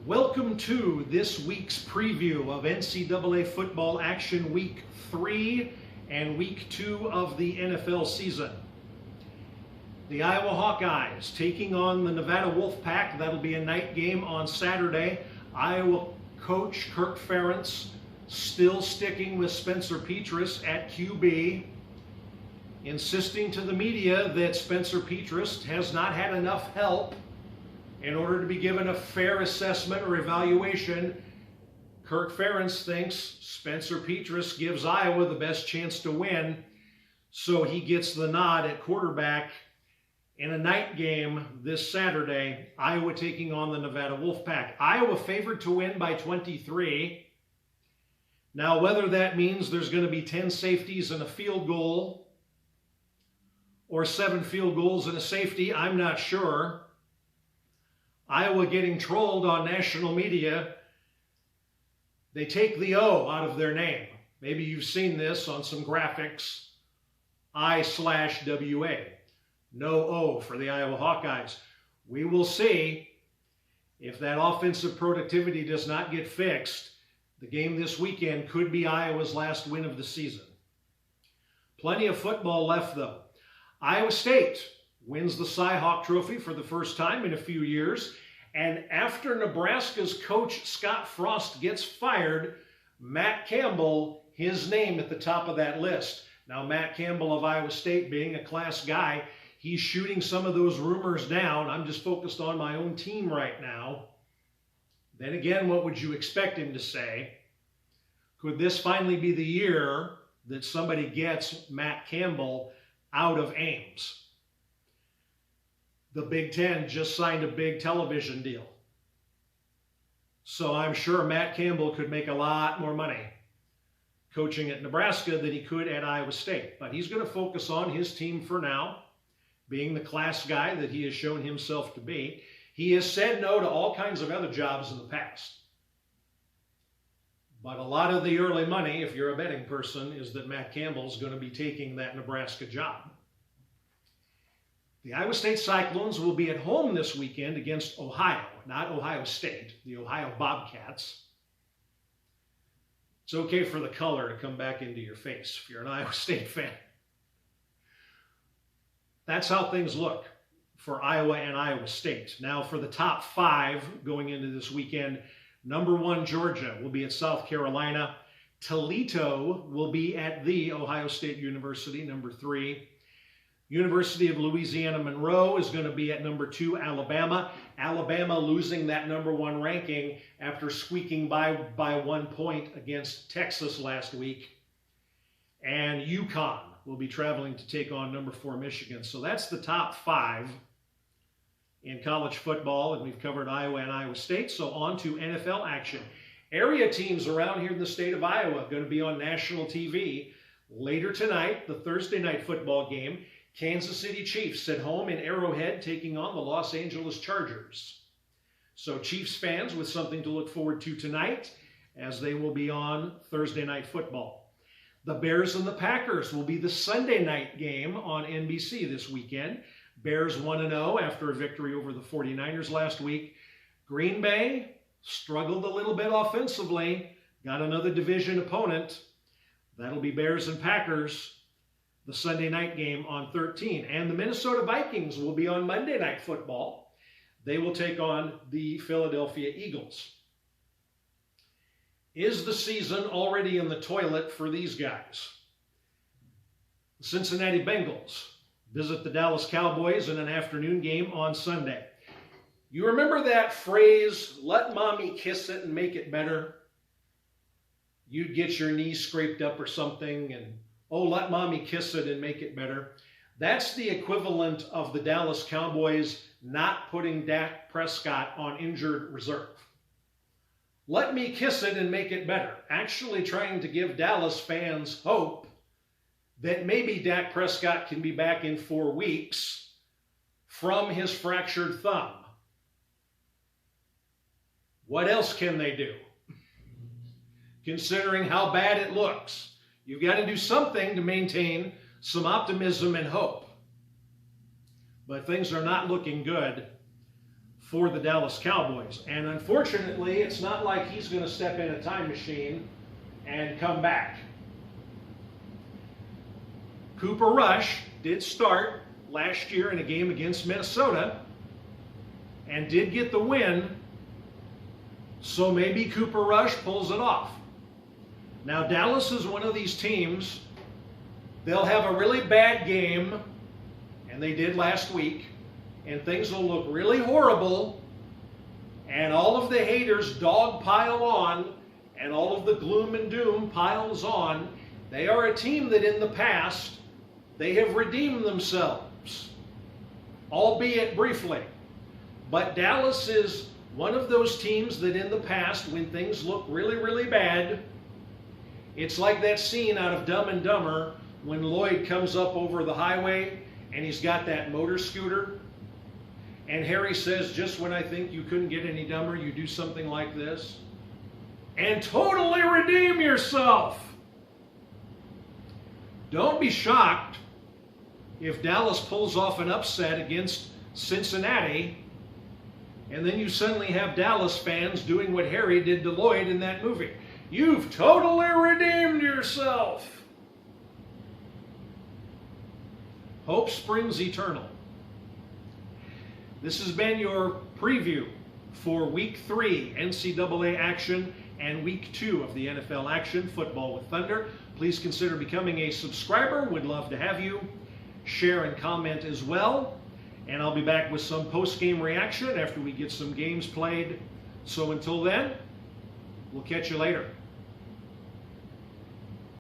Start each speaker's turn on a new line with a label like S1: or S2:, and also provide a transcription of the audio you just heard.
S1: Welcome to this week's preview of NCAA football action week 3 and week 2 of the NFL season. The Iowa Hawkeyes taking on the Nevada Wolfpack. That'll be a night game on Saturday. Iowa coach Kirk Ferentz still sticking with Spencer Petras at QB, insisting to the media that Spencer Petras has not had enough help in order to be given a fair assessment or evaluation. Kirk Ferentz thinks Spencer Petras gives Iowa the best chance to win, so he gets the nod at quarterback in a night game this Saturday. Iowa taking on the Nevada Wolfpack. Iowa favored to win by 23. Now, whether that means there's going to be 10 safeties and a field goal or 7 field goals and a safety, I'm not sure. Iowa getting trolled on national media. They take the O out of their name. Maybe you've seen this on some graphics. I/WA. No O for the Iowa Hawkeyes. We will see if that offensive productivity does not get fixed. The game this weekend could be Iowa's last win of the season. Plenty of football left, though. Iowa State wins the Cy-Hawk Trophy for the first time in a few years. And after Nebraska's coach Scott Frost gets fired, Matt Campbell, his name at the top of that list. Now, Matt Campbell of Iowa State being a class guy, he's shooting some of those rumors down. I'm just focused on my own team right now. Then again, what would you expect him to say? Could this finally be the year that somebody gets Matt Campbell out of Ames? The Big Ten just signed a big television deal. So I'm sure Matt Campbell could make a lot more money coaching at Nebraska than he could at Iowa State. But he's going to focus on his team for now, being the class guy that he has shown himself to be. He has said no to all kinds of other jobs in the past. But a lot of the early money, if you're a betting person, is that Matt Campbell's going to be taking that Nebraska job. The Iowa State Cyclones will be at home this weekend against Ohio, not Ohio State, the Ohio Bobcats. It's okay for the color to come back into your face if you're an Iowa State fan. That's how things look for Iowa and Iowa State. Now, for the top 5 going into this weekend, number 1, Georgia will be at South Carolina. Toledo will be at the Ohio State University, number 3. University of Louisiana Monroe is going to be at number 2, Alabama. Alabama losing that number 1 ranking after squeaking by 1 point against Texas last week. And UConn will be traveling to take on number 4, Michigan. So that's the top 5 in college football, and we've covered Iowa and Iowa State. So on to NFL action. Area teams around here in the state of Iowa are going to be on national TV later tonight, the Thursday night football game. Kansas City Chiefs at home in Arrowhead taking on the Los Angeles Chargers. So Chiefs fans with something to look forward to tonight, as they will be on Thursday night football. The Bears and the Packers will be the Sunday night game on NBC this weekend. Bears 1-0 after a victory over the 49ers last week. Green Bay struggled a little bit offensively, got another division opponent. That'll be Bears and Packers, the Sunday night game on 13. And the Minnesota Vikings will be on Monday Night Football. They will take on the Philadelphia Eagles. Is the season already in the toilet for these guys? The Cincinnati Bengals visit the Dallas Cowboys in an afternoon game on Sunday. You remember that phrase, let mommy kiss it and make it better? You'd get your knees scraped up or something and, oh, let mommy kiss it and make it better. That's the equivalent of the Dallas Cowboys not putting Dak Prescott on injured reserve. Let me kiss it and make it better. Actually trying to give Dallas fans hope that maybe Dak Prescott can be back in 4 weeks from his fractured thumb. What else can they do? Considering how bad it looks. You've got to do something to maintain some optimism and hope. But things are not looking good for the Dallas Cowboys. And unfortunately, it's not like he's going to step in a time machine and come back. Cooper Rush did start last year in a game against Minnesota and did get the win, so maybe Cooper Rush pulls it off. Now, Dallas is one of these teams, they'll have a really bad game, and they did last week, and things will look really horrible, and all of the haters dogpile on, and all of the gloom and doom piles on. They are a team that in the past, they have redeemed themselves, albeit briefly. But Dallas is one of those teams that in the past, when things look really, really bad, it's like that scene out of Dumb and Dumber when Lloyd comes up over the highway and he's got that motor scooter. And Harry says, just when I think you couldn't get any dumber, you do something like this. And totally redeem yourself. Don't be shocked if Dallas pulls off an upset against Cincinnati, and then you suddenly have Dallas fans doing what Harry did to Lloyd in that movie. You've totally redeemed yourself. Hope springs eternal. This has been your preview for Week 3 NCAA action and Week 2 of the NFL action, Football with Thunder. Please consider becoming a subscriber. We'd love to have you. Share and comment as well. And I'll be back with some post-game reaction after we get some games played. So until then, we'll catch you later.